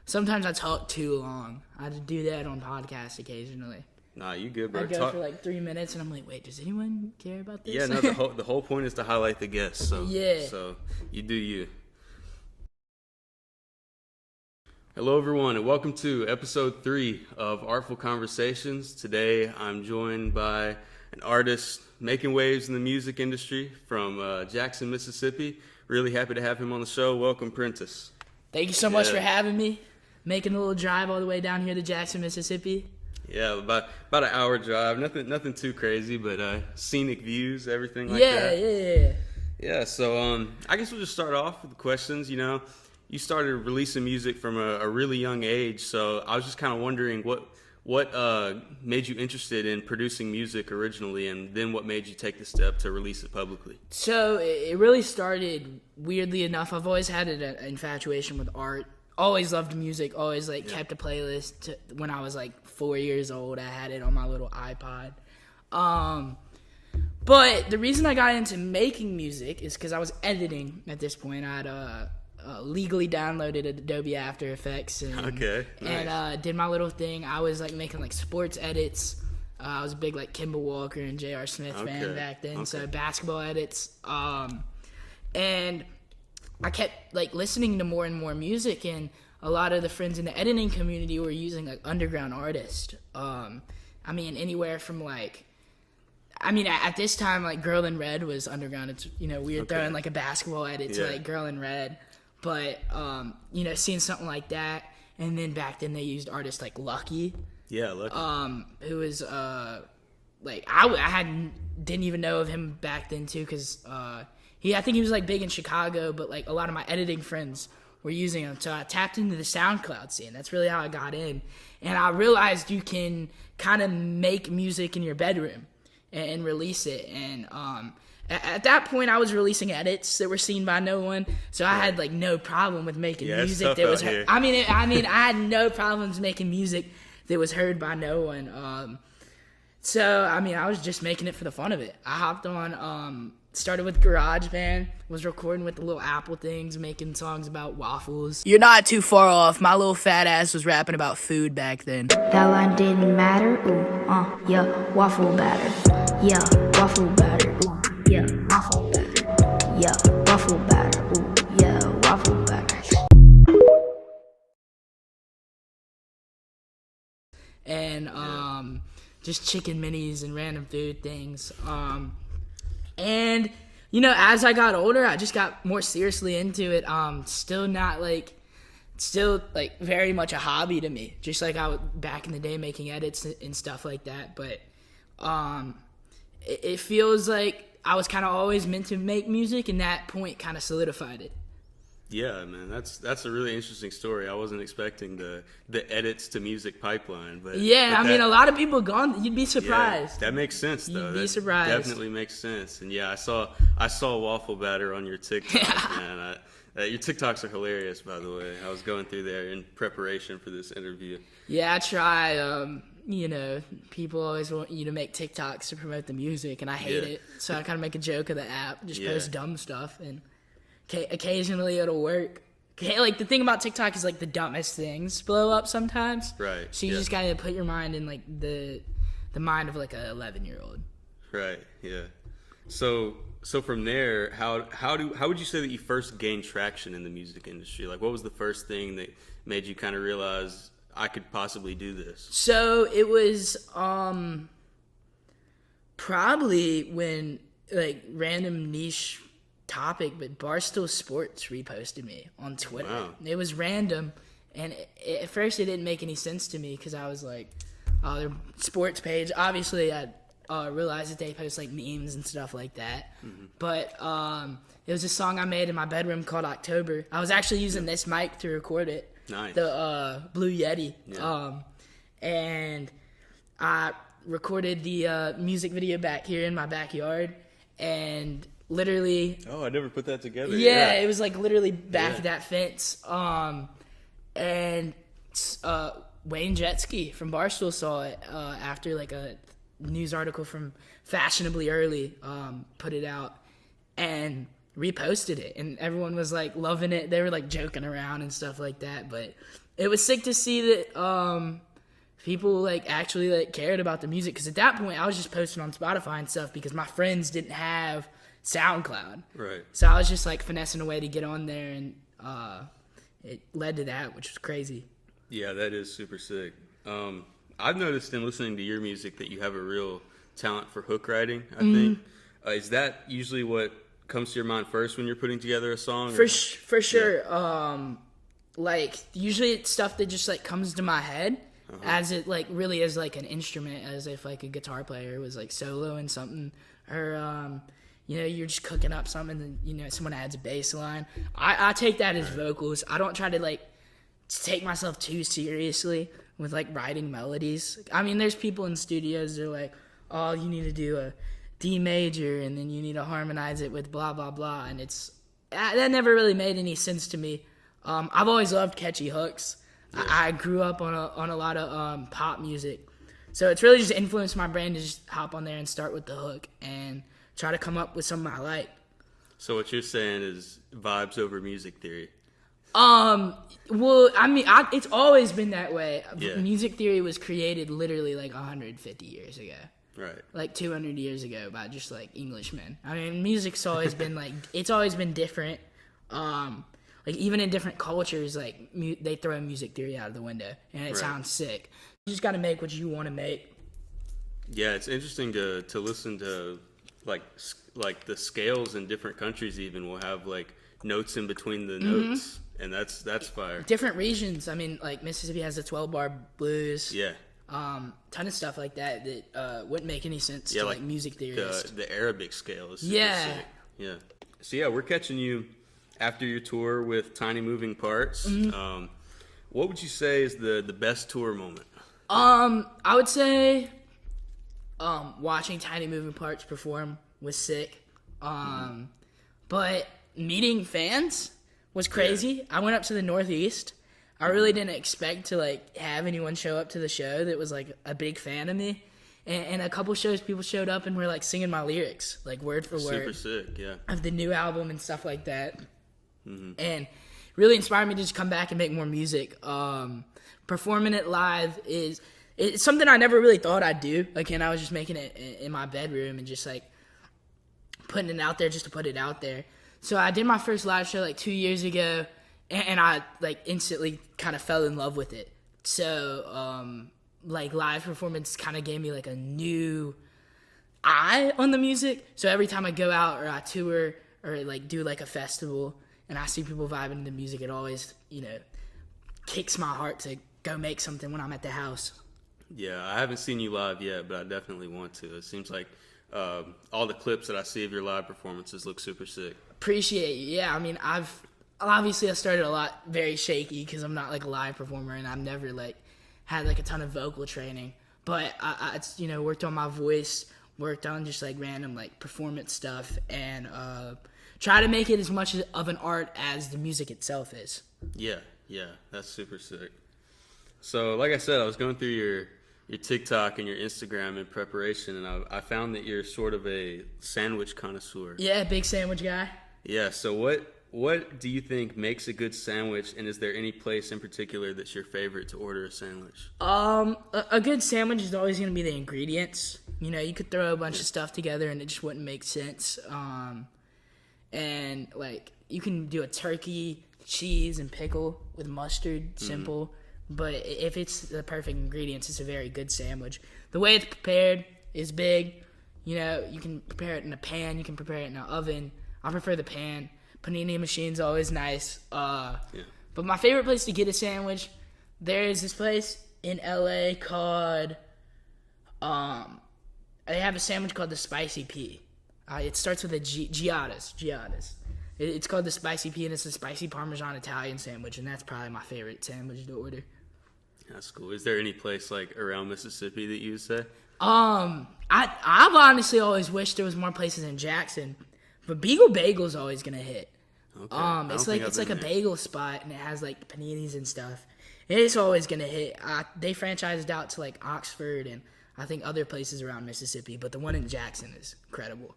Sometimes I talk too long. I do that on podcasts occasionally. Nah, you good, bro. I go for like 3 minutes, and I'm like, wait, does anyone care about this? Yeah, no, the whole point is to highlight the guests. So you do you. Hello, everyone, and welcome to episode 3 of Artful Conversations. Today, I'm joined by an artist making waves in the music industry from Jackson, Mississippi. Really happy to have him on the show. Welcome, Prentiss. Thank you so much for having me. Making a little drive all the way down here to Jackson, Mississippi. Yeah, about an hour drive. Nothing too crazy, but scenic views, everything like that. Yeah. So I guess we'll just start off with the questions. You know, you started releasing music from a really young age, so I was just kind of wondering what made you interested in producing music originally, and then what made you take the step to release it publicly? So it really started, weirdly enough, I've always had an infatuation with art. Always loved music, always kept a playlist. When I was like 4 years old, I had it on my little iPod. But the reason I got into making music is because I was editing at this point. I had legally downloaded Adobe After Effects and did my little thing. I was like making like sports edits. I was a big like Kimball Walker and J.R. Smith fan back then, so basketball edits. And I kept like listening to more and more music, and a lot of the friends in the editing community were using like underground artists. I mean, anywhere from like, at this time, like Girl in Red was underground. It's, we were throwing like a basketball edit to like Girl in Red. But, seeing something like that, and then back then they used artists like Lucky. Yeah, Lucky. Who was, I didn't even know of him back then, too, because I think he was, like, big in Chicago, but, like, a lot of my editing friends were using him. So I tapped into the SoundCloud scene. That's really how I got in. And I realized you can kind of make music in your bedroom and release it. And, at that point, I was releasing edits that were seen by no one, so I had like no problem with making music that was heard. I had no problems making music that was heard by no one. So I was just making it for the fun of it. I hopped on, started with GarageBand, was recording with the little Apple things, making songs about waffles. You're not too far off. My little fat ass was rapping about food back then. That line didn't matter. Ooh, yeah, waffle batter. Yeah, waffle batter. Ooh. Yeah, waffle batter. Yeah, waffle batter. Ooh, yeah, waffle batter. And just chicken minis and random food things. And as I got older, I just got more seriously into it. Still very much a hobby to me. Just like I was back in the day making edits and stuff like that. But it feels like I was kind of always meant to make music, and that point kind of solidified it. Yeah, man, that's a really interesting story. I wasn't expecting the edits to music pipeline, but a lot of people gone. You'd be surprised. Yeah, that makes sense, though. You'd be surprised. Definitely makes sense. And yeah, I saw waffle batter on your TikTok, man. Your TikToks are hilarious, by the way. I was going through there in preparation for this interview. Yeah, I try. People always want you to make TikToks to promote the music, and I hate it. So I kind of make a joke of the app, just post dumb stuff, and occasionally it'll work. Like, the thing about TikTok is, like, the dumbest things blow up sometimes. Right. So you just got to put your mind in, like, the mind of, like, an 11-year-old. Right, yeah. So from there, how would you say that you first gained traction in the music industry? Like, what was the first thing that made you kind of realize I could possibly do this? So it was probably when, like, random niche topic, but Barstool Sports reposted me on Twitter. Wow. It was random, and at first it didn't make any sense to me because I was like, oh, their sports page. Obviously, I realized that they post like memes and stuff like that. Mm-hmm. But it was a song I made in my bedroom called October. I was actually using this mic to record it. Nice. The Blue Yeti. Yeah. And I recorded the music video back here in my backyard, and literally... Oh, I never put that together. Yeah, it was like literally back of that fence. And Wayne Jetski from Barstool saw it after like a news article from Fashionably Early put it out, and reposted it, and everyone was like loving it. They were like joking around and stuff like that, but it was sick to see that people like actually like cared about the music, because at that point I was just posting on Spotify and stuff because my friends didn't have SoundCloud. Right. So I was just like finessing a way to get on there, and it led to that, which was crazy. Yeah, that is super sick. I've noticed in listening to your music that you have a real talent for hook writing, I think. Is that usually what comes to your mind first when you're putting together a song? For sure. Yeah. Like, usually it's stuff that just like comes to my head as it like really is like an instrument, as if like a guitar player was like soloing something, or you know, you're just cooking up something and, you know, someone adds a bass line. I take that as vocals. I don't try to like take myself too seriously with like writing melodies. I mean, there's people in studios, they're like, oh, you need to do a D major and then you need to harmonize it with blah blah blah, and it's that never really made any sense to me. I've always loved catchy hooks. Yeah. I grew up on a lot of pop music, so it's really just influenced my brain to just hop on there and start with the hook and try to come up with something I like. So what you're saying is vibes over music theory. Well, I mean, it's always been that way. Yeah. Music theory was created literally like 150 years ago. Right. Like 200 years ago by just like Englishmen. I mean, music's always been like, it's always been different. Like even in different cultures, like they throw music theory out of the window and it sounds sick. You just got to make what you want to make. Yeah, it's interesting to listen to like the scales in different countries even will have like notes in between the notes, and that's fire. Different regions. I mean, like Mississippi has the 12-bar blues. Yeah. Ton of stuff like that wouldn't make any sense to like music theorists. The Arabic scale is sick. Yeah. So yeah, we're catching you after your tour with Tiny Moving Parts. What would you say is the best tour moment? I would say watching Tiny Moving Parts perform was sick. But meeting fans was crazy. Yeah. I went up to the Northeast. I really didn't expect to like have anyone show up to the show that was like a big fan of me. And a couple shows, people showed up and were like singing my lyrics, like word for word. Super sick, yeah. Of the new album and stuff like that. And really inspired me to just come back and make more music. Performing it live it's something I never really thought I'd do. Again, I was just making it in my bedroom and just like putting it out there just to put it out there. So I did my first live show like 2 years ago, and I like instantly kind of fell in love with it. So like live performance kind of gave me like a new eye on the music. So every time I go out or I tour or like do like a festival and I see people vibing to the music, it always, you know, kicks my heart to go make something when I'm at the house. Yeah, I haven't seen you live yet, but I definitely want to. It seems like all the clips that I see of your live performances look super sick. Appreciate you. Yeah, I mean, I started a lot very shaky because I'm not like a live performer and I've never like had like a ton of vocal training. But I you know, worked on my voice, worked on just like random like performance stuff, and try to make it as much of an art as the music itself is. Yeah, that's super sick. So like I said, I was going through your TikTok and your Instagram in preparation, and I found that you're sort of a sandwich connoisseur. Yeah, big sandwich guy. Yeah, so what do you think makes a good sandwich, and is there any place in particular that's your favorite to order a sandwich? A good sandwich is always going to be the ingredients. You know, you could throw a bunch of stuff together and it just wouldn't make sense. And like you can do a turkey, cheese, and pickle with mustard, simple. But if it's the perfect ingredients, it's a very good sandwich. The way it's prepared is big. You know, you can prepare it in a pan, you can prepare it in an oven. I prefer the pan. Panini machine's always nice. But my favorite place to get a sandwich, there is this place in LA called, they have a sandwich called the Spicy Pea. It starts with a Giada's. It's called the Spicy Pea, and it's a spicy Parmesan Italian sandwich, and that's probably my favorite sandwich to order. That's cool. Is there any place like around Mississippi that you would say? I've honestly always wished there was more places in Jackson, but Beagle Bagel's always gonna hit. Okay. It's like a bagel spot, and it has like paninis and stuff. It's always gonna hit. They franchised out to like Oxford and I think other places around Mississippi, but the one in Jackson is incredible.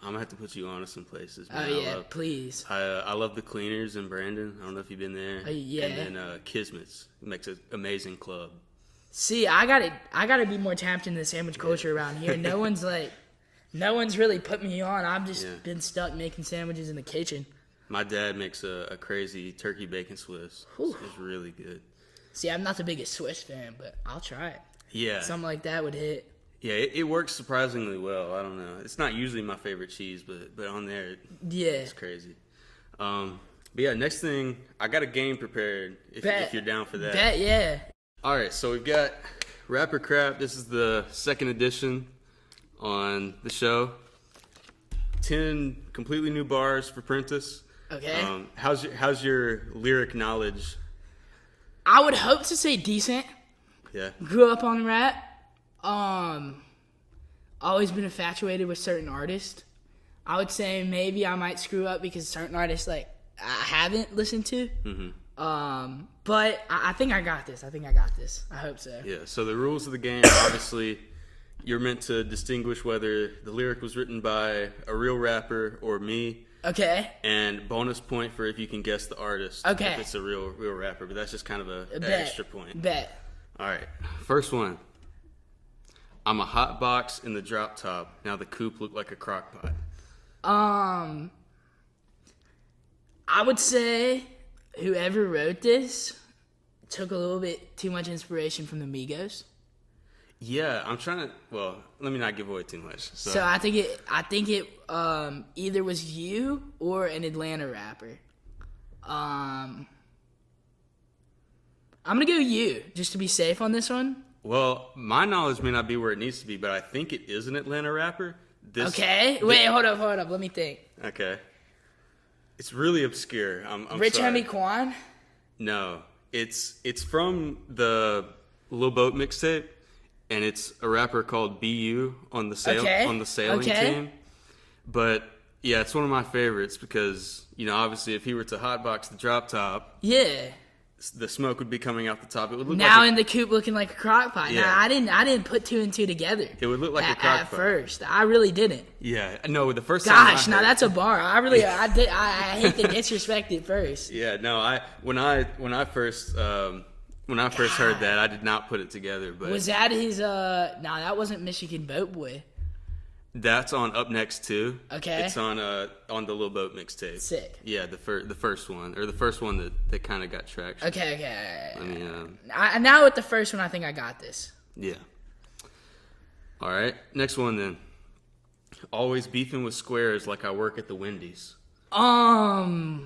I'm gonna have to put you on to some places. Man. Oh yeah, please. I love the Cleaners in Brandon. I don't know if you've been there. Yeah. And then Kismet's makes an amazing club. See, I gotta be more tapped into the sandwich culture around here. No one's really put me on. I've just been stuck making sandwiches in the kitchen. My dad makes a crazy turkey bacon Swiss. It's really good. See, I'm not the biggest Swiss fan, but I'll try it. Yeah. Something like that would hit. Yeah, it works surprisingly well. I don't know. It's not usually my favorite cheese, but on there, it's crazy. But yeah, next thing, I got a game prepared if you're down for that. Bet, yeah. All right, so we've got Rapper Crap. This is the second edition on the show. 10 completely new bars for Prentiss. Okay. How's your lyric knowledge? I would hope to say decent. Yeah. Grew up on rap. Always been infatuated with certain artists. I would say maybe I might screw up because certain artists I haven't listened to. Mm-hmm. But I think I got this. I hope so. Yeah. So the rules of the game, obviously, you're meant to distinguish whether the lyric was written by a real rapper or me. Okay. And bonus point for if you can guess the artist. Okay. If it's a real rapper, but that's just kind of an extra point. Bet. All right. First one. I'm a hot box in the drop top. Now the coupe looked like a crock pot. I would say whoever wrote this took a little bit too much inspiration from the Migos. Yeah, I'm trying to. Well, let me not give away too much. So I think it either was you or an Atlanta rapper. I'm gonna go you just to be safe on this one. Well, my knowledge may not be where it needs to be, but I think it is an Atlanta rapper. Okay. Wait, hold up. Let me think. Okay. It's really obscure. I'm Rich sorry. Homie Quan? No. It's from the Lil Boat mixtape, and it's a rapper called BU on the sailing team. But yeah, it's one of my favorites because, obviously if he were to hotbox the drop top, the smoke would be coming out the top. It would look in the coupe looking like a crock pot. Yeah. Nah, I didn't put two and two together. It would look like a crock pot at first. I really didn't. Yeah, no, the first time. Gosh, now that's a bar. I hate to disrespect it first. Yeah, no, when I first heard that, I did not put it together. But was that his? That wasn't Michigan Boat Boy. That's on Up Next too. Okay. It's on the Lil Boat mixtape. Sick. Yeah, the first one, or the first one that kind of got traction. Okay. I mean, now with the first one, I think I got this. Yeah. All right, next one then. Always beefing with squares like I work at the Wendy's. I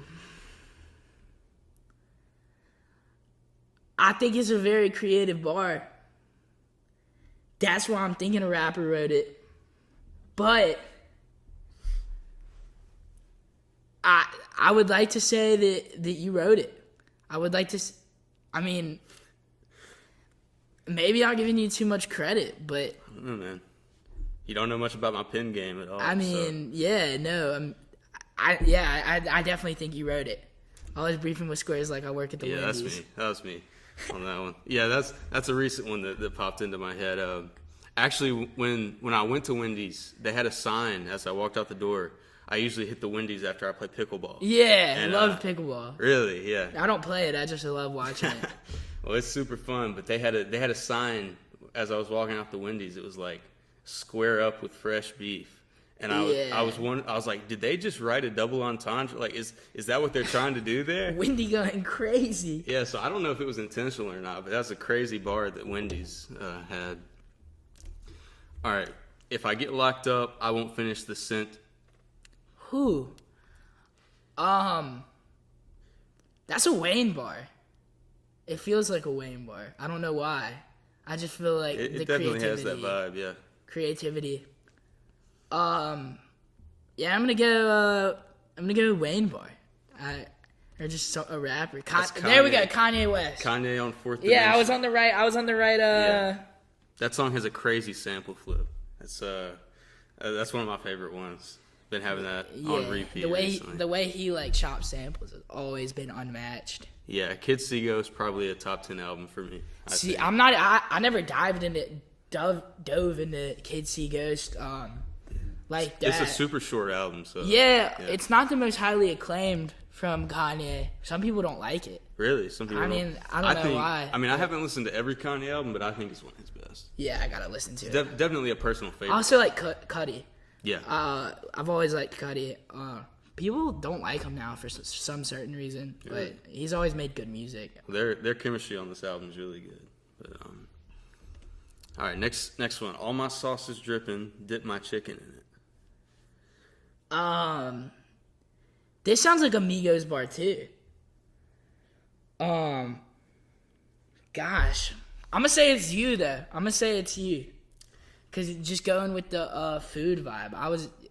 think it's a very creative bar. That's why I'm thinking a rapper wrote it. But I would like to say that you wrote it. I would like to. I mean, maybe I'm giving you too much credit, but I don't know, man. You don't know much about my pen game at all. I mean, I definitely think you wrote it. Always briefing with squares like I work at the Wendy's. That was me on that one. Yeah, that's a recent one that popped into my head. Actually, when I went to Wendy's, they had a sign as I walked out the door. I usually hit the Wendy's after I play pickleball. Yeah, I love pickleball. Really? Yeah. I don't play it. I just love watching it. Well, it's super fun. But they had a sign as I was walking out the Wendy's. It was like, "Square up with fresh beef." And I was like, did they just write a double entendre? Like, is that what they're trying to do there? Wendy going crazy. Yeah. So I don't know if it was intentional or not, but that's a crazy bar that Wendy's had. All right. If I get locked up, I won't finish the scent. Who? That's a Wayne bar. It feels like a Wayne bar. I don't know why. I just feel like it definitely has that vibe. Yeah. Creativity. Yeah, I'm gonna go Wayne bar. Or just a rapper. There we go. Kanye West. Kanye on Fourth. Yeah, I was on the right. Yeah. That song has a crazy sample flip. That's one of my favorite ones. Been having that on repeat. The way he like chops samples has always been unmatched. Yeah, Kid Seago is probably a top 10 album for me. I never dove into Kid See Ghost. like that. It's a super short album, so Yeah, it's not the most highly acclaimed from Kanye. Some people don't like it. Really, some people. I mean, I don't know why. I mean, I haven't listened to every Kanye album, but I think it's one of his best. Yeah, I gotta listen to it. Definitely a personal favorite. I also like Cudi. Yeah. I've always liked Cudi. People don't like him now for some certain reason, but he's always made good music. Their chemistry on this album is really good. But all right, next one. All my sauce is dripping. Dip my chicken in it. This sounds like a Migos bar too. Gosh, I'm gonna say it's you though. I'm gonna say it's you, cause just going with the food vibe.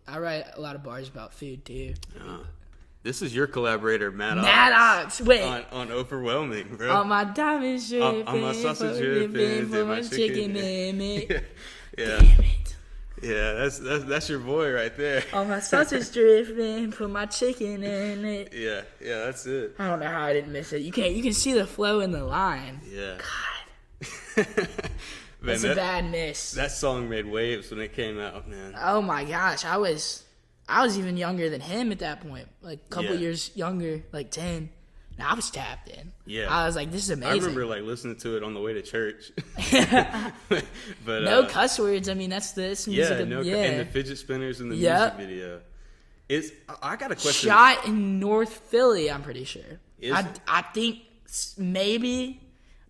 I write a lot of bars about food too. This is your collaborator, Matt Ox. Wait. On Overwhelming, bro. All my diamonds dripping, on my sausage dripping, for my chicken in it. Yeah. Damn it. Yeah, that's your boy right there. All my sausage dripping, put my chicken in it. Yeah, that's it. I don't know how I didn't miss it. You can see the flow in the line. Yeah. God. Man, That's a bad miss. That song made waves when it came out, man. Oh my gosh, I was even younger than him at that point, like a couple years younger, like 10. And I was tapped in. Yeah, I was like, this is amazing. I remember like listening to it on the way to church. But no cuss words. I mean, that's this music. And the fidget spinners in the music video. I got a question. Shot in North Philly, I'm pretty sure. I think maybe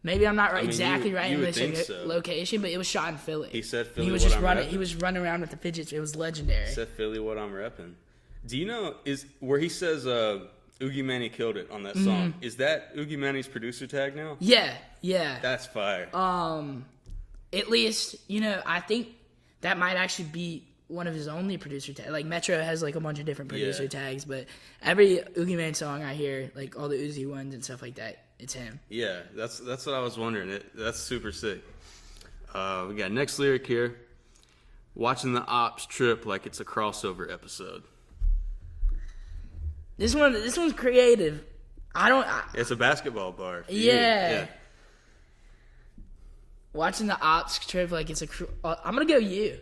I'm not exactly right in this location, but it was shot in Philly. He said Philly. He was just running. He was running around with the fidgets. It was legendary. He said Philly, what I'm repping. Do you know is where he says Oogie Manny killed it on that song? Is that Oogie Manny's producer tag now? Yeah. That's fire. At least I think that might actually be one of his only producer tags. Like Metro has like a bunch of different producer tags, but every Oogie Man song I hear, like all the Uzi ones and stuff like that, it's him. Yeah, that's what I was wondering. That's super sick. We got next lyric here. Watching the ops trip like it's a crossover episode. This one's creative. It's a basketball bar. Yeah. Watching the ops trip like it's I'm gonna go you.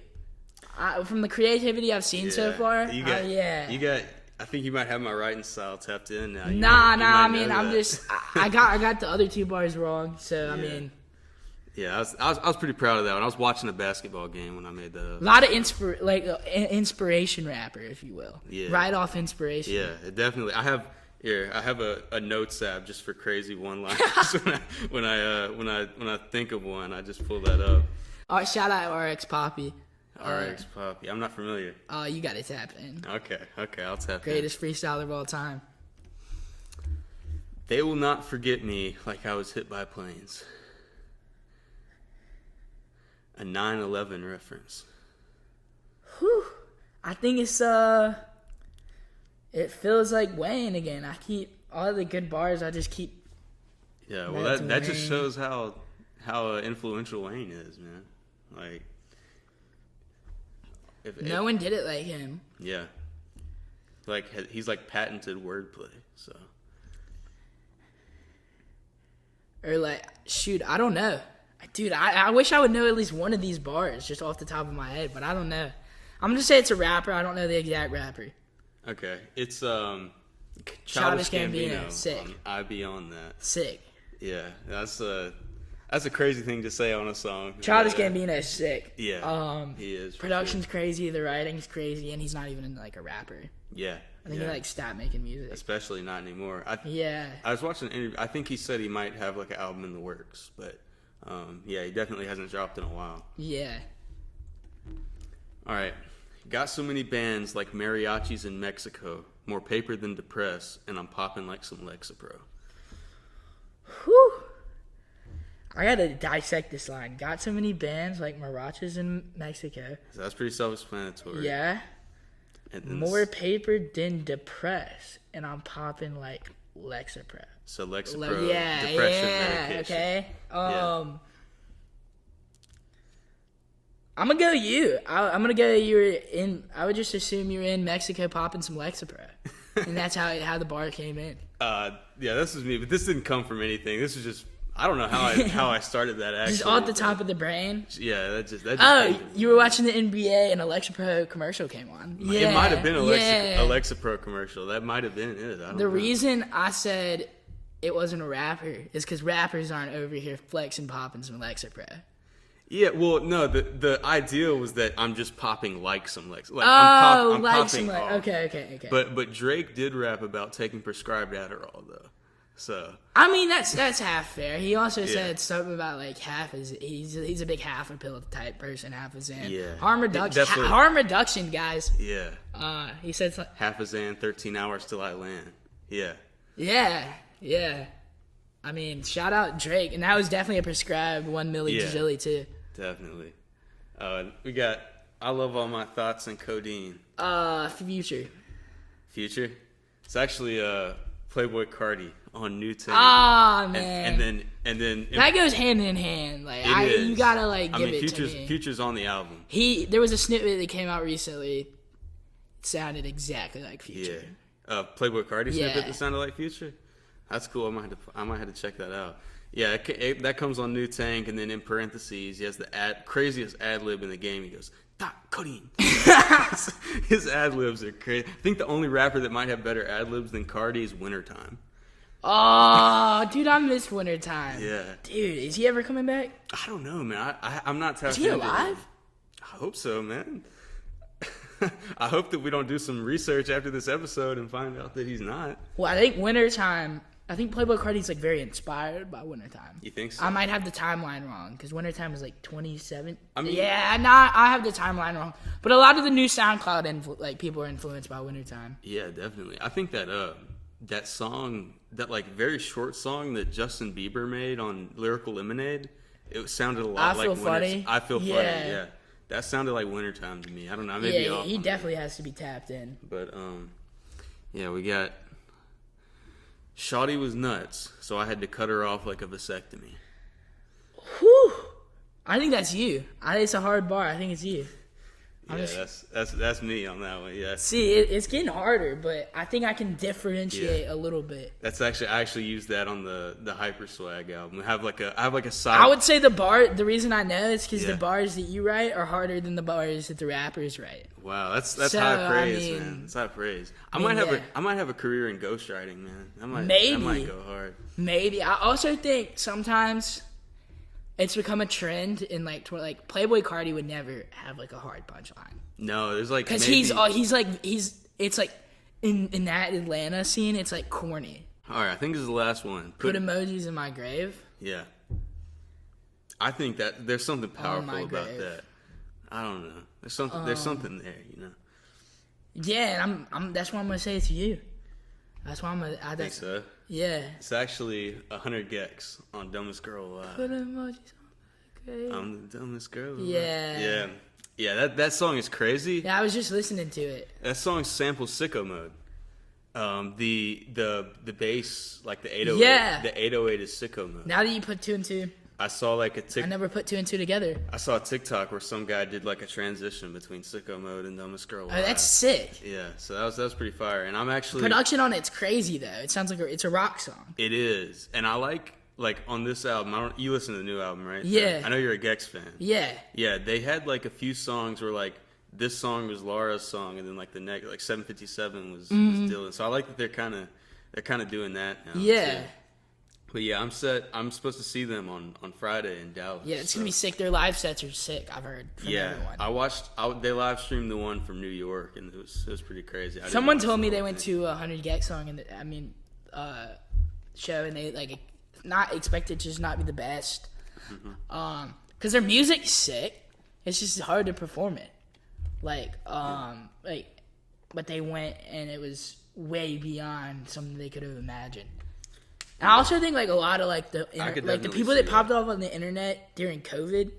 From the creativity I've seen so far. You got. I think you might have my writing style tapped in now. I mean, I'm just. I got the other two bars wrong, so I mean. Yeah, I was pretty proud of that one. I was watching a basketball game when I made that up. A lot of inspiration rapper, if you will. Yeah. Right off inspiration. Yeah, definitely. I have a notes app just for crazy one-liners. when I think of one, I just pull that up. All right, shout out RX Poppy. RX Poppy. I'm not familiar. Oh, you got to tap in. Okay, I'll tap in. Greatest freestyler of all time. They will not forget me like I was hit by planes. A 9/11 reference. Whew. I think it's it feels like Wayne again. I keep all the good bars. I just keep. Yeah, well, that just shows how influential Wayne is, man. Like, no one did it like him. Yeah, like he's like patented wordplay. So, or like, shoot, I don't know. Dude, I wish I would know at least one of these bars just off the top of my head, but I don't know. I'm going to say it's a rapper. I don't know the exact rapper. Okay. It's Childish Gambino. Sick. I Be On That. Sick. Yeah, that's a crazy thing to say on a song. Childish Gambino is sick. Yeah, he is. Production's crazy, the writing's crazy, and he's not even like a rapper. Yeah. I think he like stopped making music. Especially not anymore. I was watching an interview. I think he said he might have like an album in the works, but... he definitely hasn't dropped in a while. Yeah. All right. Got so many bands like mariachis in Mexico, more paper than Depress, and I'm popping like some Lexapro. Whew. I gotta dissect this line. Got so many bands like mariachis in Mexico. So that's pretty self-explanatory. Yeah. And more paper than Depress, and I'm popping like Lexapro. So Lexapro, depression medication. Okay. I'm gonna go you. I'm gonna go you were in. I would just assume you were in Mexico popping some Lexapro, and that's how the bar came in. This is me, but this didn't come from anything. This is just I don't know how I started that actually. Just off the top of the brain. Yeah, that just You were watching the NBA and Alexa Pro commercial came on. Yeah, it might have been Alexa Pro commercial. That might have been it. I don't know. Reason I said it wasn't a rapper is because rappers aren't over here flexing popping some Alexa Pro. Yeah, well, no, the idea was that I'm just popping like some Alexa. Like, I'm like popping some off. Okay. But Drake did rap about taking prescribed Adderall though. So I mean that's half fair. He also said something about like he's a big half a pill type person, half a Xan. Yeah. Harm reduction. Harm reduction, guys. Yeah. He said half a Xan, 13 hours till I land. Yeah. Yeah. I mean, shout out Drake, and that was definitely a prescribed 1 milli Jilly too. Definitely. We got I Love All My Thoughts and Codeine. Future. It's actually Playboy Cardi on New Tang. Ah, man. And then that goes hand in hand. Like you gotta like give it to me. Future's on the album. There was a snippet that came out recently. It sounded exactly like Future. Yeah. Playboy Cardi snippet that sounded like Future. That's cool. I might have to check that out. Yeah, that comes on New Tank, and then in parentheses, he has the craziest ad lib in the game. He goes, codeine. His ad libs are crazy. I think the only rapper that might have better ad libs than Cardi is Wintertime. Oh, dude, I miss Wintertime. Yeah. Dude, is he ever coming back? I don't know, man. I'm not tapped into him. Is he alive? I hope so, man. I hope that we don't do some research after this episode and find out that he's not. Well, I think Wintertime... I think Playboy Cardi's like very inspired by Wintertime. You think so? I might have the timeline wrong because Wintertime was like 27. I mean, I have the timeline wrong. But a lot of the new SoundCloud people are influenced by Wintertime. Yeah, definitely. I think that that song, that like very short song that Justin Bieber made on Lyrical Lemonade, it sounded a lot like Funny. I Feel Funny. Yeah, that sounded like Wintertime to me. I don't know. Maybe he definitely has to be tapped in. But yeah, we got. Shawty was nuts, so I had to cut her off like a vasectomy. Whew. I think that's you. I think it's a hard bar. I think it's you. That's me on that one. Yeah. See, it's getting harder, but I think I can differentiate a little bit. That's I actually used that on the Hyper Swag album. I have like a side. I would say the reason I know is because the bars that you write are harder than the bars that the rappers write. Wow, that's high praise, man. That's high praise. I might have a career in ghostwriting, man. That might go hard. Maybe. I also think sometimes it's become a trend in like Playboy Cardi would never have like a hard punchline. No, there's like because it's like in that Atlanta scene, it's like corny. All right, I think this is the last one. Put emojis in my grave. Yeah, I think that there's something powerful about that. I don't know. There's something there, you know. Yeah, and I'm that's why I'm gonna say it to you. That's why I think so. Yeah. It's actually 100 gex on Dumbest Girl Alive. Put emojis on my grave. I'm the dumbest girl alive. Yeah. Yeah, that song is crazy. Yeah, I was just listening to it. That song samples Sicko Mode. The bass, like the 808. Yeah. The 808 is Sicko Mode. Now that you put 2 and 2. I saw like a TikTok. I never put 2 and 2 together. I saw a TikTok where some guy did like a transition between Sicko Mode and Dumbest Girl Alive. Oh, that's sick. Yeah, so that was pretty fire. And I'm actually production on it's crazy though. It sounds like it's a rock song. It is, and I like on this album. You listen to the new album, right? Yeah. I know you're a Gex fan. Yeah. Yeah, they had like a few songs where like this song was Laura's song, and then like the next like 757 was Dylan. So I like that they're kind of doing that now. Yeah. Too. But yeah, I'm set. I'm supposed to see them on Friday in Dallas. Yeah, it's gonna be sick. Their live sets are sick. I've heard from everyone. I watched. They live streamed the one from New York, and it was pretty crazy. Someone told me they went to a 100 Gex song and show, and they like not expected to just not be the best. Because their music's sick. It's just hard to perform it. But they went and it was way beyond something they could have imagined. And I also think like a lot of the people that popped off on the internet during COVID,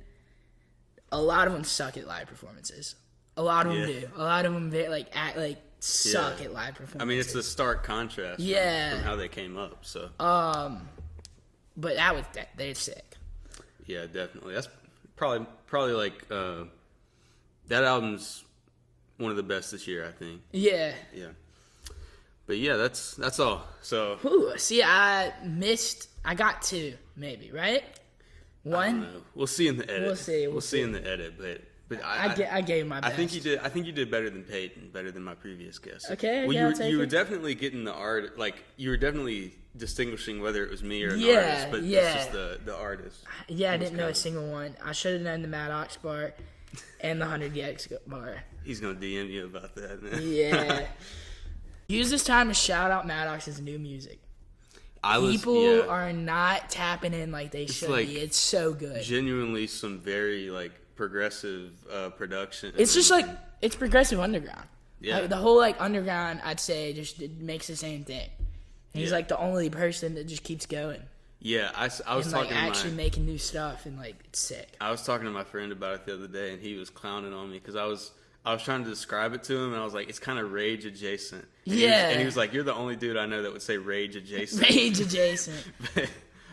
a lot of them suck at live performances. A lot of them do. A lot of them suck at live performances. I mean, it's the stark contrast from how they came up. So. But they're sick. Yeah, definitely. That's probably like that album's one of the best this year, I think. Yeah. Yeah. But yeah, that's all. So Ooh, see, I got 2, maybe, right? I don't 1. know. We'll see in the edit. We'll see. In the edit, but I gave my best. I think you did better than Peyton, better than my previous guess. Okay, well, I'll take you were it. definitely getting the art. Like you were definitely distinguishing whether it was me or an Yeah, artist, but yeah. it's just the artist. Yeah, I didn't know a single one. I should have known the Maddox bar and the 100 Gex bar. He's gonna DM you about that, man. Yeah. Use this time to shout out Maddox's new music. People yeah. are not tapping in like they should like be. It's so good. Genuinely, some very like progressive production. It's just like it's progressive underground. Yeah. Like, the whole like underground, I'd say, just it makes the same thing. And he's like the only person that just keeps going. Yeah, I was and talking like actually to making new stuff, and like it's sick. I was talking to my friend about it the other day, and he was clowning on me because I was trying to describe it to him, and I was like, it's kind of rage adjacent. And Yeah. he was like, you're the only dude I know that would say rage adjacent. Rage adjacent. But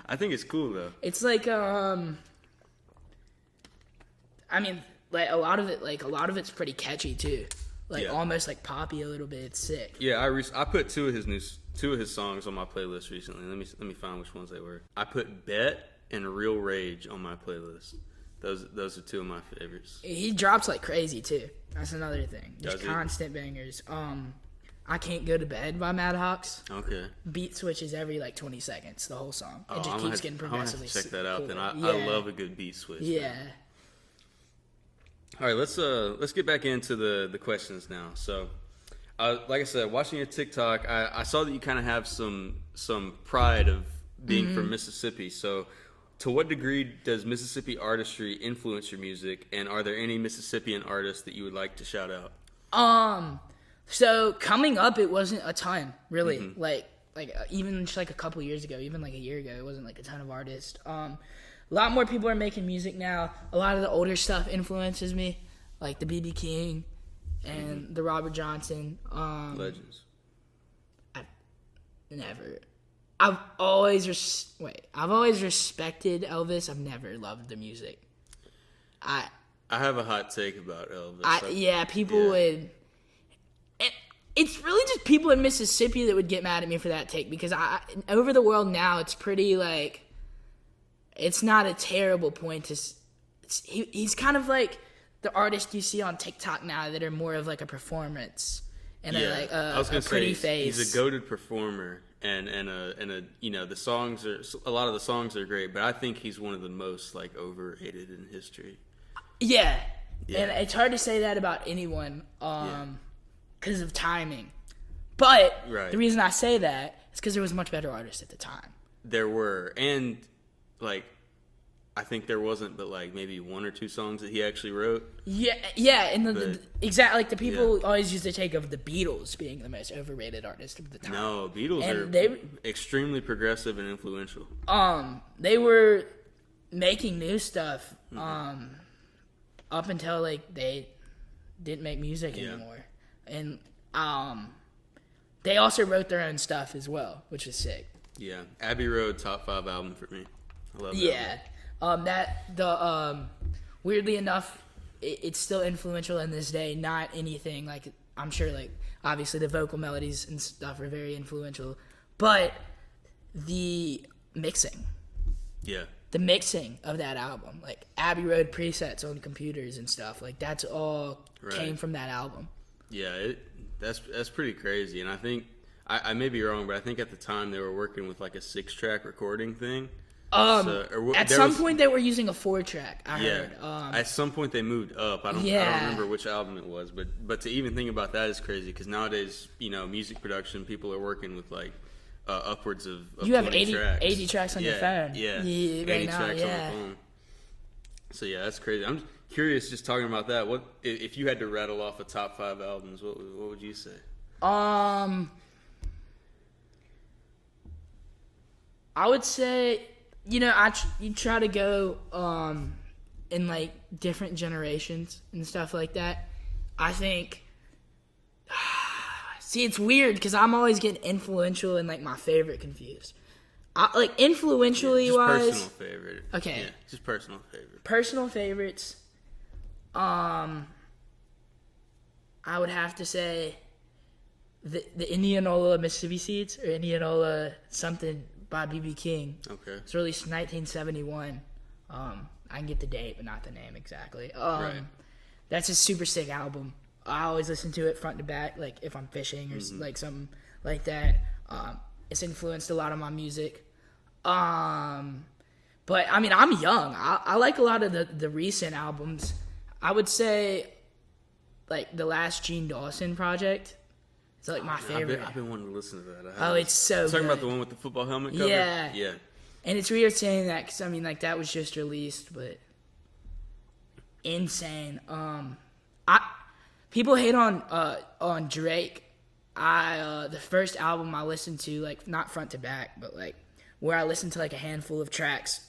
I think it's cool though. It's like I mean, like a lot of it's pretty catchy too. Like Yeah. almost like poppy a little bit. It's sick. Yeah, I put two of his songs on my playlist recently. Let me find which ones they were. I put Bet and Real Rage on my playlist. Those are 2 of my favorites. He drops like crazy too. That's another thing. Does Just he? constant bangers. I Can't Go to Bed by Maddox. Okay. Beat switches every like 20 seconds. The whole song. It just I'm keeps gonna getting I'm gonna have to progressively. check that out. Then I Yeah. love a good beat switch. Yeah. Man. All right, let's get back into the questions now. So, like I said, watching your TikTok, I saw that you kind of have some pride of being Mm-hmm. from Mississippi. So, to what degree does Mississippi artistry influence your music, and are there any Mississippian artists that you would like to shout out? So coming up, it wasn't a ton really. Mm-hmm. Like even just like a couple years ago, even like a year ago, it wasn't like a ton of artists. A lot more people are making music now. A lot of the older stuff influences me, like the BB King and the Robert Johnson. Legends. I've always respected Elvis. I've never loved the music. I have a hot take about Elvis. People would. It's really just people in Mississippi that would get mad at me for that take, because over the world now, it's pretty like. It's not a terrible point to. He's kind of like the artist you see on TikTok now that are more of like a performance and I was gonna a pretty say, face. He's a goated performer, and the songs are a lot of the songs are great, but I think he's one of the most like overrated in history. Yeah. Yeah. And it's hard to say that about anyone because of timing. But Right. the reason I say that is because there was much better artists at the time. There were, and like I think there wasn't, but like maybe 1 or 2 songs that he actually wrote. Yeah, and the exactly like the people Yeah. always use the take of the Beatles being the most overrated artist of the time. No, Beatles And are they- extremely progressive and influential. They were making new stuff Mm-hmm. up until like they didn't make music Yeah. anymore, and they also wrote their own stuff as well, which is sick. Yeah, Abbey Road top 5 album for me. I love that. Yeah, weirdly enough, it's still influential in this day. Not anything like, I'm sure, like obviously the vocal melodies and stuff are very influential, but the mixing Yeah. of that album, like Abbey Road presets on computers and stuff, like that's all came from that album. Yeah, that's pretty crazy, and I think I may be wrong, but I think at the time they were working with like a 6-track recording thing. At some point they were using a 4-track. I heard. At some point they moved up. I don't remember which album it was, but to even think about that is crazy, because nowadays, music production, people are working with like upwards of You have 20 tracks. 80 tracks on your phone. Yeah, right 80 now, tracks on the phone. So yeah, that's crazy. I'm curious, just talking about that. What if you had to rattle off a top 5 albums? What would you say? I would say, you try to go in like different generations and stuff like that. I think. See, it's weird because I'm always getting influential and like my favorite confused. Like influentially Just wise. personal favorite. Okay. Yeah, just personal favorite. Personal favorites. I would have to say the Indianola Mississippi Seeds, or Indianola something by B.B. King. Okay. It's released in 1971. I can get the date, but not the name exactly. Right. That's a super sick album. I always listen to it front to back, like if I'm fishing or like something like that. It's influenced a lot of my music. But I mean, I'm young. I like a lot of the recent albums. I would say, like the last Gene Dawson project. It's like my favorite. I've been wanting to listen to that. Oh, it's so Talking good. about the one with the football helmet cover? Yeah. Yeah. And it's weird saying that because, I mean, like, that was just released, but insane. People hate on Drake. The first album I listened to, like, not front to back, but, like, where I listened to, like, a handful of tracks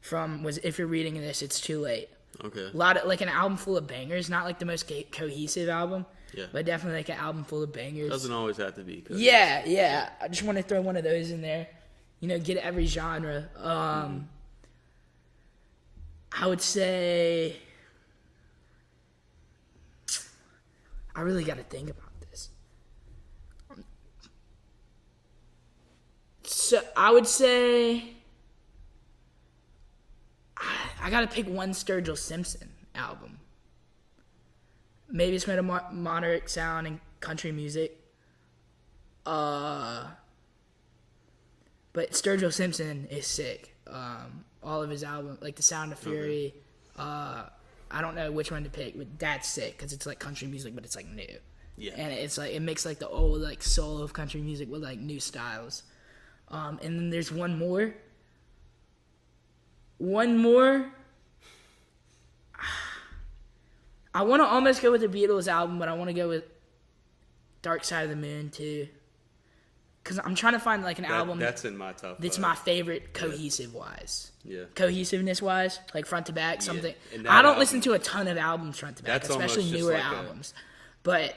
from was If You're Reading This, It's Too Late. Okay. A lot of, like, an album full of bangers, not, like, the most cohesive album. Yeah. But definitely, like, an album full of bangers. Doesn't always have to be. Yeah. I just want to throw one of those in there. You know, get every genre. I would say, I really got to think about this. So I would say, I got to pick one Sturgill Simpson album. Maybe it's made a moderate sound in country music. But Sturgill Simpson is sick. All of his albums, like The Sound of Fury. I don't know which one to pick, but that's sick because it's like country music, but it's like new. Yeah. And it's like it makes like the old like soul of country music with like new styles. And then there's one more. I want to almost go with the Beatles album, but I want to go with Dark Side of the Moon too. Because I'm trying to find like an album that's in my top 5. That's my favorite cohesive wise. Yeah. Cohesiveness wise, like front to back, something. Yeah. I don't listen to a ton of albums front to back, That's especially almost just newer like albums. But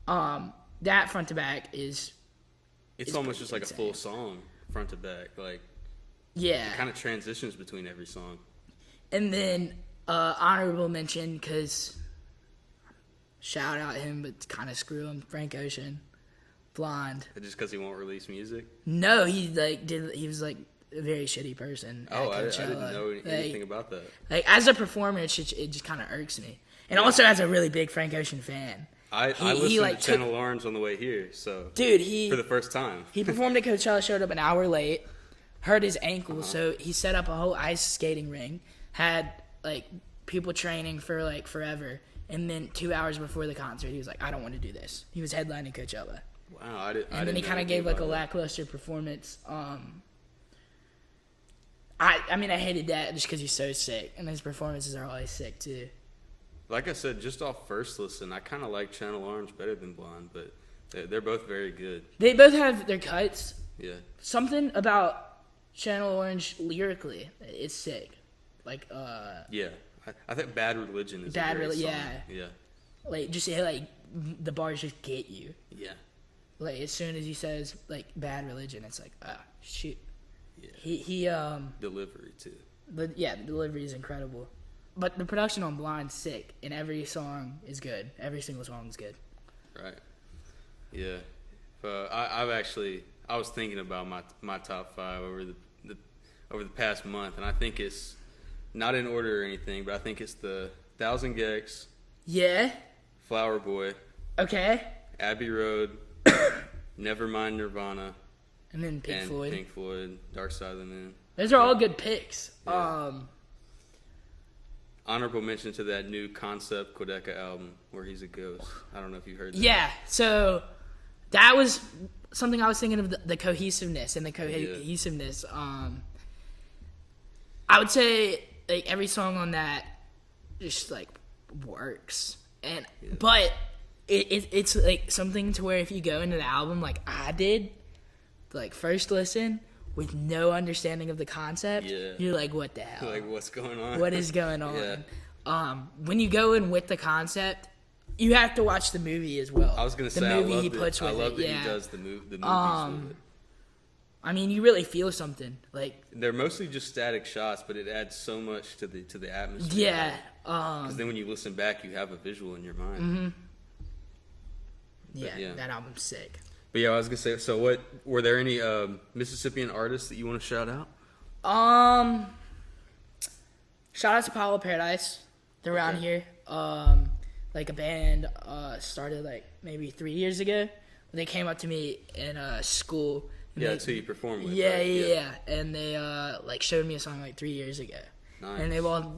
that front to back is. It's almost just like insane. A full song, front to back. Like, yeah. It kind of transitions between every song. And then honorable mention, because shout out him, but kind of screw him, Frank Ocean. Blonde. Just because he won't release music? No, he was like a very shitty person. Oh, I didn't know anything about that. Like as a performer, it just kind of irks me. And also as a really big Frank Ocean fan. I listened to Channel Orange on the way here, so dude, for the first time. He performed at Coachella, showed up an hour late, hurt his ankle, so he set up a whole ice skating ring, had like people training for like forever, and then 2 hours before the concert, he was like, "I don't want to do this." He was headlining Coachella. Wow, and then he kind of gave like a lackluster performance. I mean, I hated that just because he's so sick, and his performances are always sick too. Like I said, just off first listen, I kind of like Channel Orange better than Blonde, but they're both very good. They both have their cuts. Yeah. Something about Channel Orange lyrically is sick. Like yeah, I think Bad Religion is Bad Religion. Yeah. Like just like the bars just get you. Yeah. Like as soon as he says like Bad Religion, it's like shoot. Yeah. He delivery too. The delivery is incredible. But the production on Blind's sick, and every song is good. Every single song is good. Right. Yeah. I was thinking about my top 5 over the past month, and I think it's not in order or anything, but I think it's the 1,000 Gex. Yeah. Flower Boy. Okay. Abbey Road. Nevermind Nirvana. And then Pink Floyd. Dark Side of the Moon. Those are all good picks. Yeah. Honorable mention to that new Concept Quedeca album where he's a ghost. I don't know if you heard that. Yeah, so that was something I was thinking of, the cohesiveness and the cohesiveness. I would say like every song on that just like works, but it's like something to where if you go into the album like I did, like first listen with no understanding of the concept, you're like, what the hell? Like, what's going on? What is going on? Yeah. When you go in with the concept, you have to watch the movie as well. I was gonna say, I love that he does the movies with it. I mean, you really feel something. Like they're mostly just static shots, but it adds so much to the atmosphere. Yeah. Because then when you listen back, you have a visual in your mind. Mm-hmm. Yeah, that album's sick. But yeah, I was gonna say. So, what were there any Mississippian artists that you want to shout out? Shout out to Apollo Paradise. They're around here. Like a band started like maybe 3 years ago. They came up to me in school. Yeah, that's who you performed with. Yeah, right? yeah. And they like showed me a song like 3 years ago. Nice. And they've all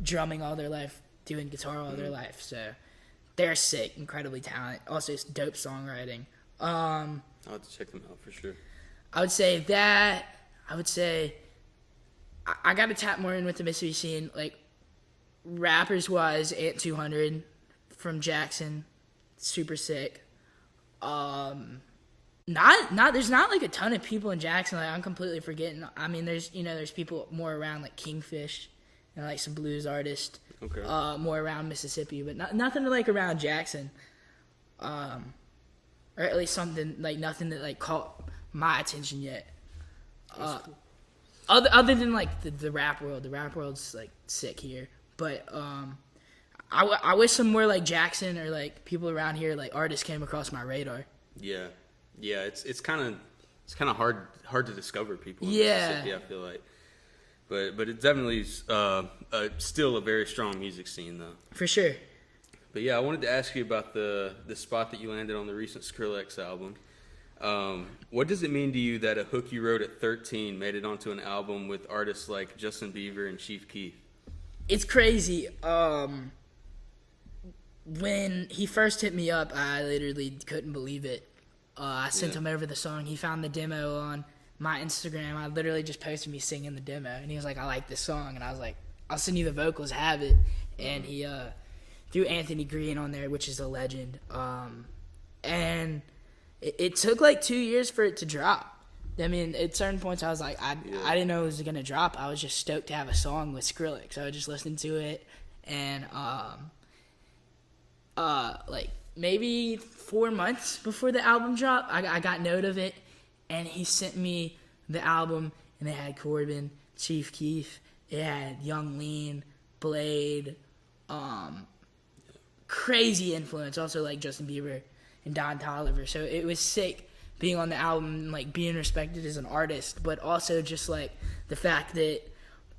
drumming all their life, doing guitar all their life. So they're sick, incredibly talented. Also, it's dope songwriting. I'll have to check them out for sure. I would say that. I would say I got to tap more in with the Mississippi scene, like rappers wise. Ant 200 from Jackson, super sick. There's not like a ton of people in Jackson. Like I'm completely forgetting. I mean, there's people more around like Kingfish and like some blues artists. Okay. More around Mississippi, but nothing like around Jackson. Or at least something like nothing that like caught my attention yet. Cool. Other than like the rap world, the rap world's like sick here. But I wish some more like Jackson or like people around here like artists came across my radar. Yeah, it's kind of hard to discover people in Yeah. Mississippi, I feel like. But it definitely is still a very strong music scene though. For sure. But yeah, I wanted to ask you about the spot that you landed on the recent Skrillex album. What does it mean to you that a hook you wrote at 13 made it onto an album with artists like Justin Bieber and Chief Keef? It's crazy. When he first hit me up, I literally couldn't believe it. I sent him over the song. He found the demo on my Instagram. I literally just posted me singing the demo, and he was like, "I like this song," and I was like, "I'll send you the vocals, have it." And he threw Anthony Green on there, which is a legend. And it took like 2 years for it to drop. I mean, at certain points, I was like, I didn't know it was gonna drop. I was just stoked to have a song with Skrillex. So I just listened to it, and like maybe 4 months before the album dropped, I got note of it, and he sent me the album, and it had Corbin, Chief Keef, it had Young Lean, Blade, crazy influence, also like Justin Bieber and Don Toliver. So it was sick being on the album and like being respected as an artist, but also just like the fact that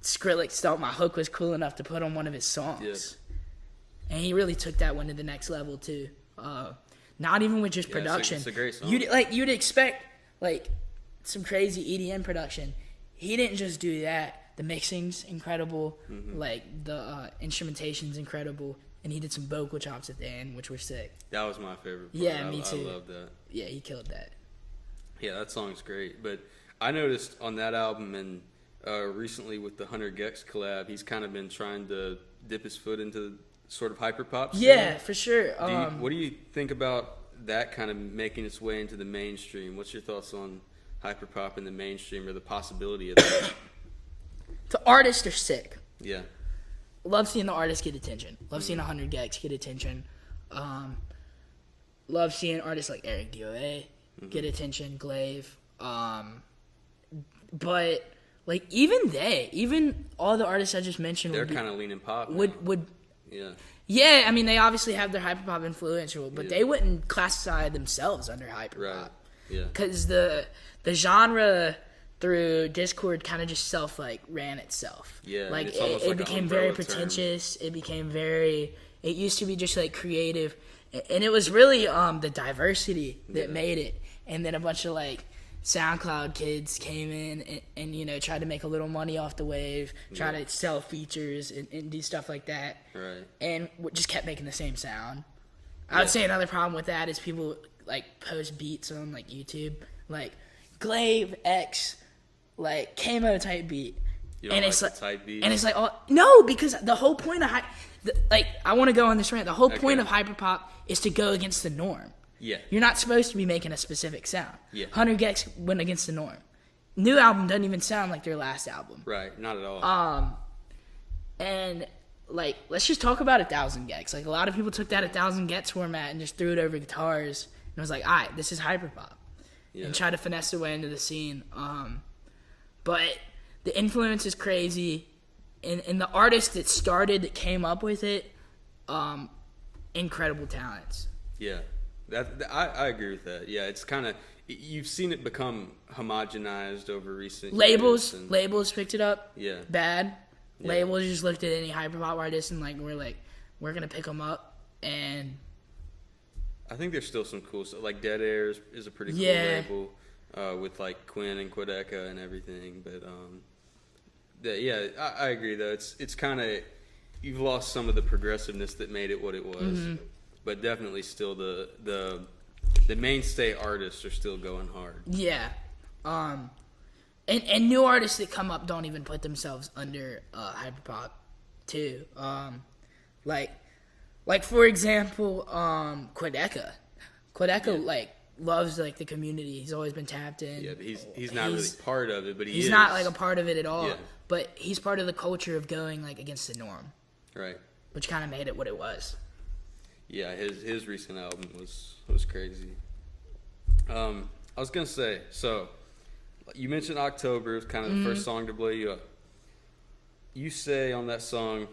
Skrillex thought my hook was cool enough to put on one of his songs. Yeah. And he really took that one to the next level too. Not even with just production. It's a great song. You'd expect like some crazy EDM production. He didn't just do that. The mixing's incredible. Mm-hmm. Like the instrumentation's incredible. And he did some vocal chops at the end, which were sick. That was my favorite part. Yeah, me too. I love that. Yeah, he killed that. Yeah, that song's great. But I noticed on that album and recently with the Hunter Gex collab, he's kind of been trying to dip his foot into sort of hyperpop scene. Yeah, for sure. What do you think about that kind of making its way into the mainstream? What's your thoughts on hyperpop in the mainstream or the possibility of that? The artists are sick. Yeah. Love seeing the artists get attention. Love seeing 100 Gex get attention. Love seeing artists like Eric DOA get attention, Glaive. But like even all the artists I just mentioned, they're kind of leaning pop. Yeah, I mean they obviously have their hyperpop influential, but they wouldn't classify themselves under hyperpop. Right. Yeah. Because the genre through Discord kind of just ran itself. Yeah. Like it's it became very pretentious. Term. It became very. It used to be just like creative, and it was really the diversity that made it. And then a bunch of like SoundCloud kids came in and tried to make a little money off the wave, try to sell features and do stuff like that. Right. And just kept making the same sound. I would say another problem with that is people like post beats on like YouTube, like Glaive X, like Camo type beat. You don't and like it's the like type beat? And it's like, oh no, because the whole point of I want to go on this rant. The whole point of hyperpop is to go against the norm. Yeah. You're not supposed to be making a specific sound. Yeah. 100 Gex went against the norm. New album doesn't even sound like their last album. Right, not at all. And like, let's just talk about 1,000 Gex. Like, a lot of people took that 1,000 Gex format and just threw it over guitars and was like, all right, this is hyperpop. Yeah. And try to finesse their way into the scene. But the influence is crazy. And the artist that came up with it, incredible talents. Yeah. I agree with that. Yeah, it's kind of, you've seen it become homogenized over recent labels. years. Labels picked it up. Yeah. Bad. Yeah. Labels just looked at any hyperpop artist and we're gonna pick them up. And I think there's still some cool stuff. Like Dead Air is a pretty cool label with like Quinn and Quedeca and everything. But I agree though. It's kind of, you've lost some of the progressiveness that made it what it was. Mm-hmm. But definitely still the mainstay artists are still going hard. Yeah. And new artists that come up don't even put themselves under hyperpop too. Like for example, Quedeca. Quedeca loves the community. He's always been tapped in. Yeah, but he's not really part of it, but he's not a part of it at all. Yeah. But he's part of the culture of going against the norm. Right. Which kind of made it what it was. Yeah, his recent album was crazy. I was gonna say, so you mentioned October was kind of the first song to blow you up. You say on that song,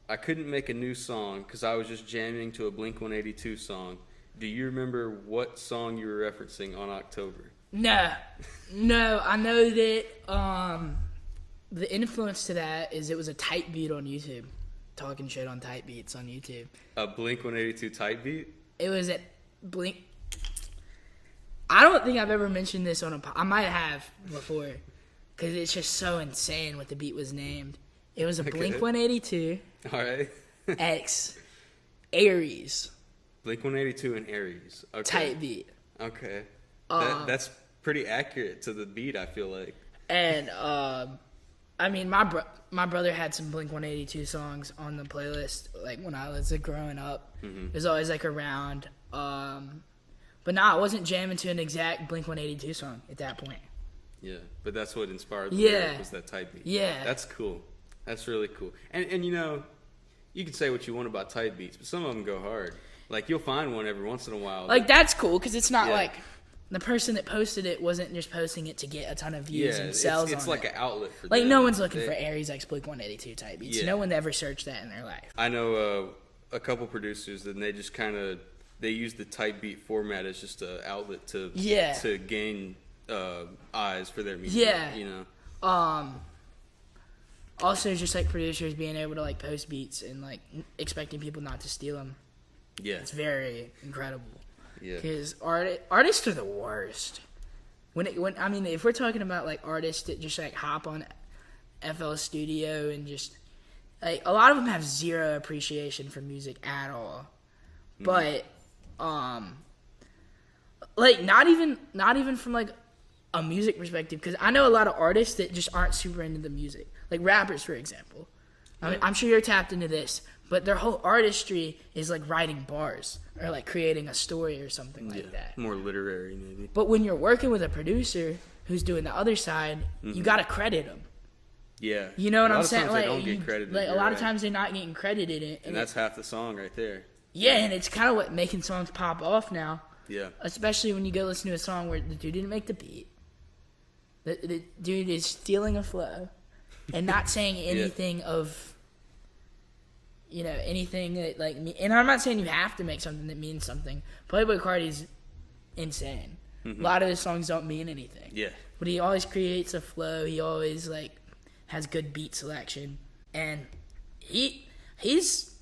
I couldn't make a new song because I was just jamming to a Blink-182 song. Do you remember what song you were referencing on October? No, I know that the influence to that is it was a type beat on YouTube. Talking shit on type beats on YouTube. A Blink-182 type beat? It was at Blink. I don't think I've ever mentioned this on I might have before, because it's just so insane what the beat was named. It was a Blink-182. All right. X Aries. Blink-182 and Aries. Okay. Type beat. Okay. That's pretty accurate to the beat, I feel like. And I mean, my brother had some Blink-182 songs on the playlist, when I was growing up. Mm-hmm. It was always around. But I wasn't jamming to an exact Blink-182 song at that point. Yeah, but that's what inspired the lyric, was that type beat. Yeah. That's cool. That's really cool. And you can say what you want about type beats, but some of them go hard. You'll find one every once in a while. That's cool, because it's not the person that posted it wasn't just posting it to get a ton of views and sales. It's like an outlet for them. No one's looking for Aries X Blink-182 type beats. Yeah. No one ever searched that in their life. I know a couple producers, and they just they use the type beat format as just an outlet to gain eyes for their music. Yeah. Also, just producers being able to post beats and expecting people not to steal them. Yeah, it's very incredible. Yeah, because artists are the worst. If we're talking about artists that just hop on FL Studio and just a lot of them have zero appreciation for music at all. Mm-hmm. But not even from a music perspective, because I know a lot of artists that just aren't super into the music, rappers for example. I mean, I'm sure you're tapped into this, but their whole artistry is writing bars or creating a story or something like that. More literary maybe. But when you're working with a producer who's doing the other side, you gotta credit them. Yeah. You know what I'm saying? They don't get credited. A lot of times they're not getting credited, and that's half the song right there. Yeah, and it's kind of what making songs pop off now. Yeah. Especially when you go listen to a song where the dude didn't make the beat. The dude is stealing a flow and not saying anything of, anything that and I'm not saying you have to make something that means something. Playboi Carti's insane. Mm-hmm. A lot of his songs don't mean anything. Yeah. But he always creates a flow. He always has good beat selection, and he's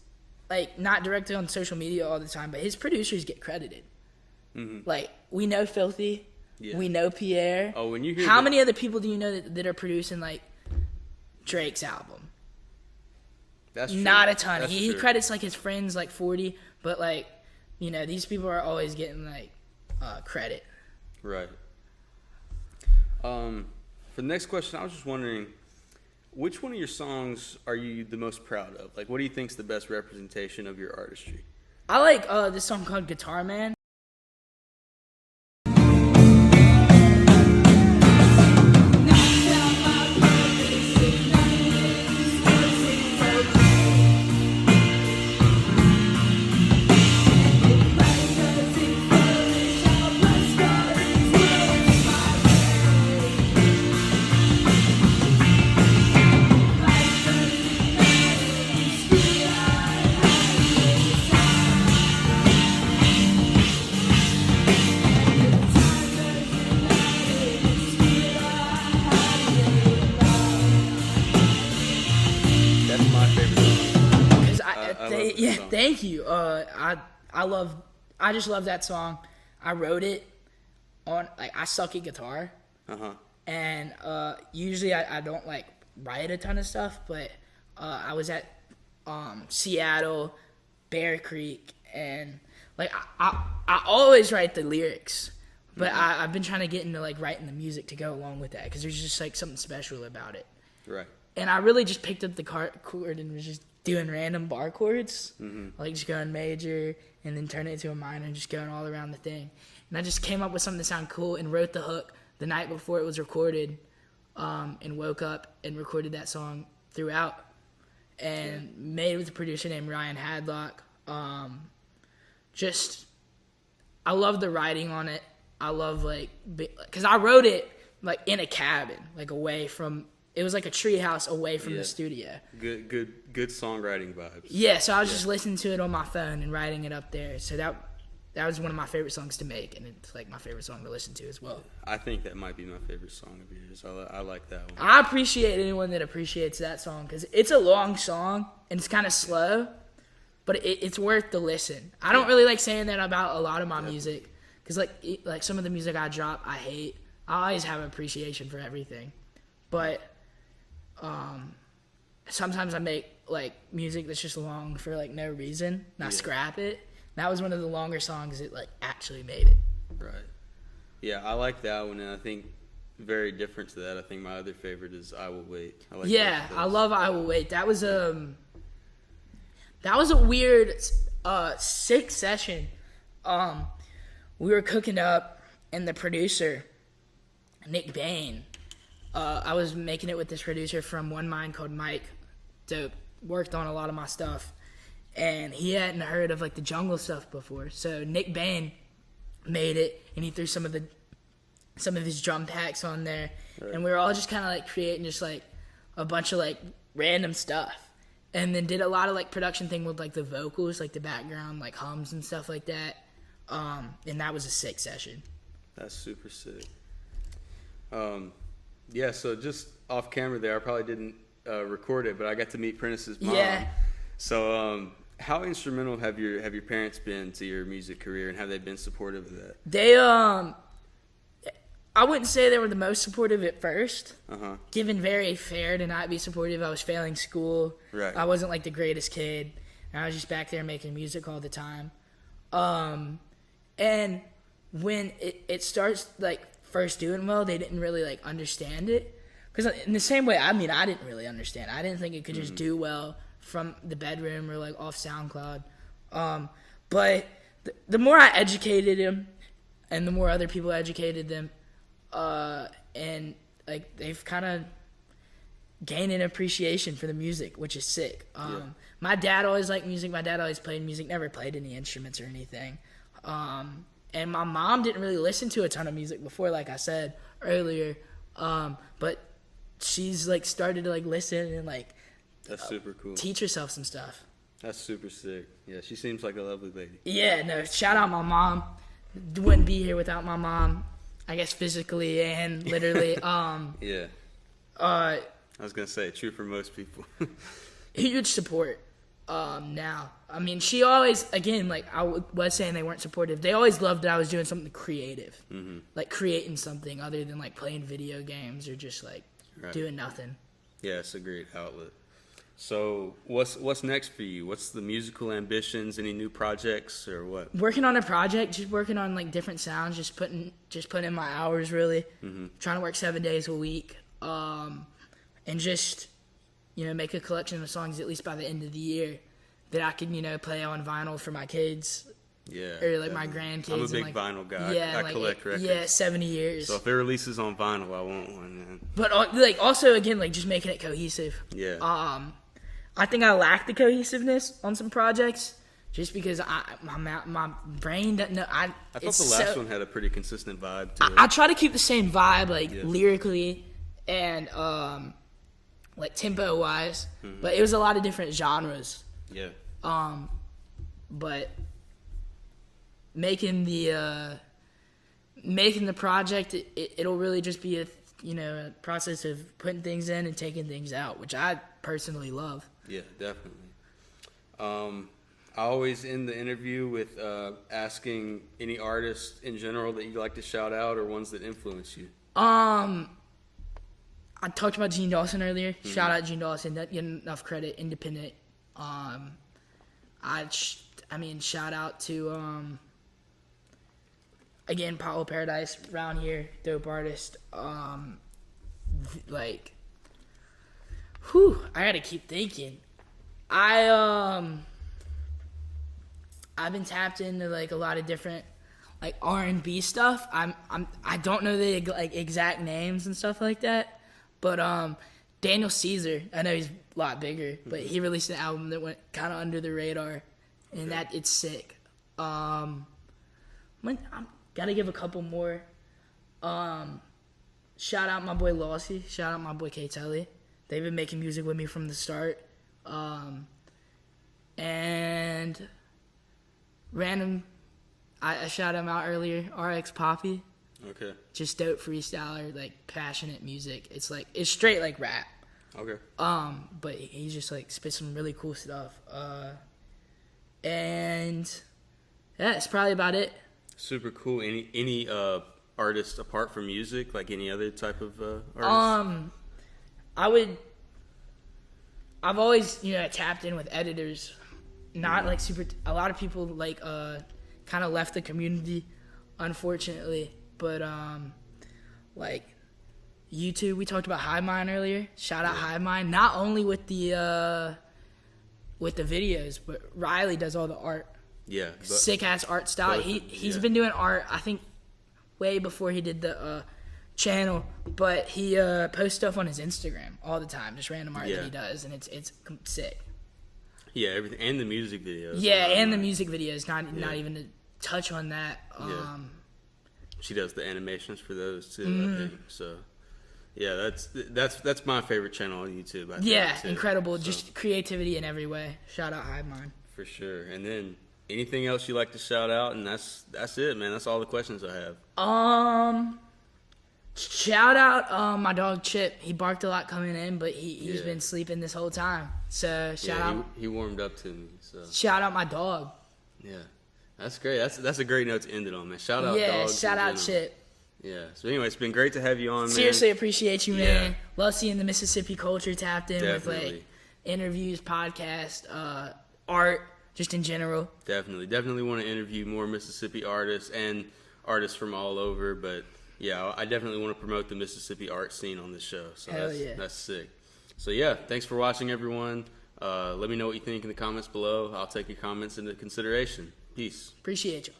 not directly on social media all the time, but his producers get credited. Mm-hmm. We know Filthy. Yeah. We know Pierre. Oh, when you hear how many other people do you know that are producing Drake's album? That's true. Not a ton. He credits his friends 40, but these people are always getting credit. Right. For the next question, I was just wondering, which one of your songs are you the most proud of? What do you think's the best representation of your artistry? I like this song called Guitar Man. love yeah, song. thank you. I just love that song. I wrote it on, like, I suck at guitar. And usually I don't like write a ton of stuff, but I was at Seattle, Bear Creek, and like I always write the lyrics, but I've been trying to get into like writing the music to go along with that, because there's just like something special about it. Right. And I really just picked up the chord and was just doing random bar chords, like just going major and then turning it to a minor and just going all around the thing. And I just came up with something that sounded cool and wrote the hook the night before it was recorded, and woke up and recorded that song throughout, and made it with a producer named Ryan Hadlock. I love the writing on it. I love, like, because I wrote it like in a cabin, like away from. It was like a tree house away from the studio. Good songwriting vibes. Yeah, so I was just listening to it on my phone and writing it up there. So that was one of my favorite songs to make, and it's like my favorite song to listen to as well. I think that might be my favorite song of yours. I like that one. I appreciate anyone that appreciates that song, because it's a long song and it's kind of slow, but it's worth the listen. I don't really like saying that about a lot of my music, because like some of the music I drop, I hate. I always have appreciation for everything, but sometimes I make like music that's just long for like no reason, and I scrap it. That was one of the longer songs that like actually made it. Right. Yeah, I like that one, and I think very different to that. I think my other favorite is "I Will Wait." I love "I Will Wait." That was a weird sick session. We were cooking up, and the producer, Nick Bain, I was making it with this producer from One Mind called Mike. Dope. Worked on a lot of my stuff. And he hadn't heard of like the jungle stuff before. So Nick Bain made it, and he threw some of his drum packs on there. Right. And we were all just kind of like creating just like a bunch of like random stuff. And then did a lot of like production thing with like the vocals, like the background, like hums and stuff like that. And that was a sick session. That's super sick. Yeah, so just off camera there, I probably didn't record it, but I got to meet Prentiss's mom. Yeah. So how instrumental have your parents been to your music career, and have they been supportive of that? They I wouldn't say they were the most supportive at first. Given very fair to not be supportive. I was failing school. Right. I wasn't like the greatest kid. And I was just back there making music all the time. And when it starts like first doing well, they didn't really like understand it. Because in the same way, I mean, I didn't really understand. I didn't think it could just do well from the bedroom or like off SoundCloud. But the more I educated him, and the more other people educated them, and like they've kind of gained an appreciation for the music, which is sick. My dad always liked music. My dad always played music. Never played any instruments or anything. And my mom didn't really listen to a ton of music before, like I said earlier. But she's like started to like listen and like that's super cool. Teach herself some stuff. That's super sick. Yeah, she seems like a lovely lady. Yeah, no, shout out my mom. Wouldn't be here without my mom, I guess physically and literally. Yeah. I was gonna say, true for most people. Huge support. Now, I mean, she always, again, like I was saying, they weren't supportive. They always loved that I was doing something creative, like creating something other than like playing video games or just like doing nothing. Yeah, it's a great outlet. So, what's next for you? What's the musical ambitions? Any new projects or what? Working on a project, just working on like different sounds, just putting in my hours really. Trying to work 7 days a week, and just make a collection of songs at least by the end of the year that I can play on vinyl for my kids. Yeah. Or like my grandkids. I'm a big vinyl guy. Yeah, I collect records. Yeah, 70 years. So if it releases on vinyl, I want one, man. But like also again like just making it cohesive. Yeah. I think I lack the cohesiveness on some projects just because my brain doesn't know. I thought the last one had a pretty consistent vibe to it. I try to keep the same vibe lyrically and like tempo wise, but it was a lot of different genres. Yeah. But making the project, it'll really just be a process of putting things in and taking things out, which I personally love. Yeah, definitely. I always end the interview with asking any artist in general that you like to shout out or ones that influence you. I talked about Gene Dawson earlier. Mm-hmm. Shout out Gene Dawson. That get enough credit. Independent. Shout out to again Paulo Paradise around here, dope artist. I gotta keep thinking. I've been tapped into like a lot of different like R&B stuff. I don't know the like exact names and stuff like that, but Daniel Caesar, I know he's a lot bigger, but he released an album that went kind of under the radar, and that it's sick. I'm gotta give a couple more. Shout out my boy Lossy. Shout out my boy K Telly. They've been making music with me from the start. And random, I shouted him out earlier, RX Poppy. Okay. Just dope freestyler, like passionate music. It's straight like rap. Okay. But he just like spits some really cool stuff. And yeah, it's probably about it. Super cool. Any artist apart from music, like any other type of artist? I've always, tapped in with editors. Not like super. A lot of people like kind of left the community, unfortunately. But like YouTube, we talked about High Mind earlier. Shout out High Mind. Not only with the videos, but Riley does all the art. Yeah. Sick ass art style. He's been doing art, I think, way before he did the channel. But he posts stuff on his Instagram all the time, just random art that he does, and it's sick. Yeah, everything, and the music videos. Yeah, and the music videos. Not even to touch on that. She does the animations for those too, I think. So, yeah, that's my favorite channel on YouTube. I think, too. Incredible. So, just creativity in every way. Shout out Hive Mind. For sure. And then anything else you like to shout out? And that's it, man. That's all the questions I have. Shout out my dog Chip. He barked a lot coming in, but he's been sleeping this whole time. So shout out. He warmed up to me. So shout out my dog. Yeah, that's great. That's a great note to end it on, man. Shout out. Yeah, dogs shout out Chip. Yeah. So anyway, it's been great to have you on, man. Seriously appreciate you, man. Love seeing the Mississippi culture tapped in with like interviews, podcasts, art, just in general. Definitely want to interview more Mississippi artists and artists from all over, but. Yeah, I definitely want to promote the Mississippi art scene on this show. So that's sick. So yeah, thanks for watching, everyone. Let me know what you think in the comments below. I'll take your comments into consideration. Peace. Appreciate you.